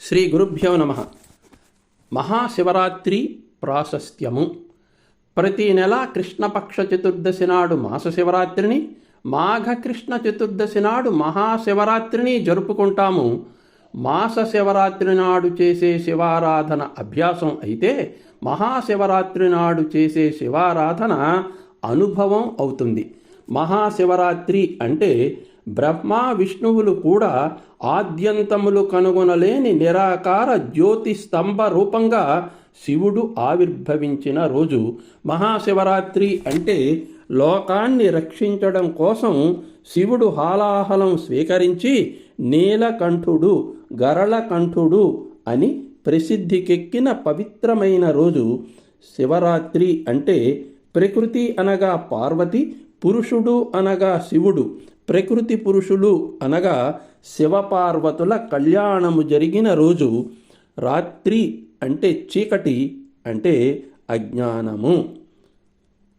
శ్రీ గురుభ్యో నమః. మహాశివరాత్రి ప్రాశస్త్యము. ప్రతి నెల కృష్ణపక్ష చతుర్దశి నాడు మాస శివరాత్రిని, మాఘకృష్ణ చతుర్దశి నాడు మహాశివరాత్రిని జరుపుకుంటాము. మాస శివరాత్రి నాడు చేసే శివారాధన అభ్యాసం అయితే, మహాశివరాత్రి నాడు చేసే శివారాధన అనుభవం అవుతుంది. మహాశివరాత్రి అంటే బ్రహ్మ విష్ణువులు కూడా ఆద్యంతములు కనుగొనలేని నిరాకార జ్యోతి స్తంభ రూపంగా శివుడు ఆవిర్భవించిన రోజు. మహాశివరాత్రి అంటే లోకాన్ని రక్షించడం కోసం శివుడు హాలాహలం స్వీకరించి నీలకంఠుడు, గరళకంఠుడు అని ప్రసిద్ధికెక్కిన పవిత్రమైన రోజు. శివరాత్రి అంటే ప్రకృతి అనగా పార్వతి, పురుషుడు అనగా శివుడు, ప్రకృతి పురుషులు అనగా శివపార్వతుల కళ్యాణము జరిగిన రోజు. రాత్రి అంటే చీకటి, అంటే అజ్ఞానము.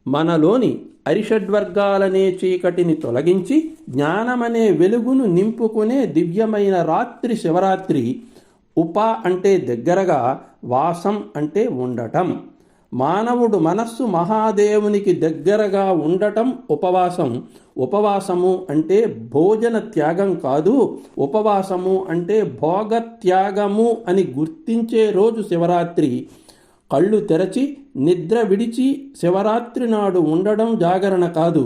మనలోని అరిషడ్వర్గాలనే చీకటిని తొలగించి జ్ఞానమనే వెలుగును నింపుకునే దివ్యమైన రాత్రి శివరాత్రి. ఉప అంటే దగ్గరగా, వాసం అంటే ఉండటం. మానవుడు మనస్సు మహాదేవునికి దగ్గరగా ఉండటం ఉపవాసం. ఉపవాసము అంటే భోజన త్యాగం కాదు, ఉపవాసము అంటే భోగ త్యాగము అని గుర్తించే రోజు శివరాత్రి. కళ్ళు తెరచి నిద్ర విడిచి శివరాత్రి నాడు ఉండడం జాగరణ కాదు,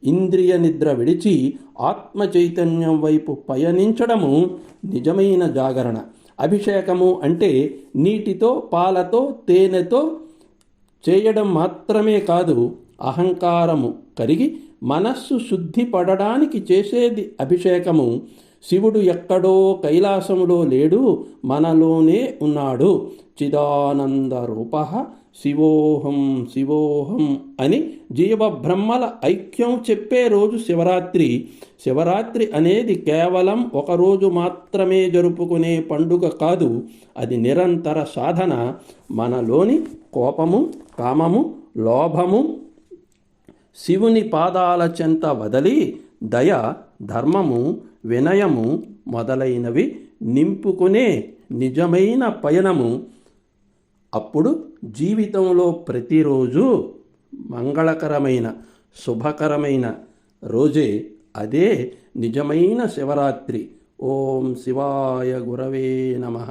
ఇంద్రియ నిద్ర విడిచి ఆత్మ చైతన్యం వైపు పయనించడము నిజమైన జాగరణ. అభిషేకము అంటే నీటితో, పాలతో, తేనెతో చేయడం మాత్రమే కాదు, అహంకారము కరిగి మనస్సు శుద్ధి పడడానికి చేసేది అభిషేకము. శివుడు ఎక్కడో కైలాసములో లేడు, మనలోనే ఉన్నాడు. చిదానంద రూపః శివోహం శివోహం అని జీవబ్రహ్మల ఐక్యం చెప్పే రోజు శివరాత్రి. శివరాత్రి అనేది కేవలం ఒకరోజు మాత్రమే జరుపుకునే పండుగ కాదు, అది నిరంతర సాధన. మనలోని కోపము, కామము, లోభము శివుని పాదాల చెంత వదలి దయ, ధర్మము, వినయము మొదలైనవి నింపుకునే నిజమైన పయనము. అప్పుడు జీవితంలో ప్రతిరోజు మంగళకరమైన, శుభకరమైన రోజే. అదే నిజమైన శివరాత్రి. ఓం శివాయ గురవే నమః.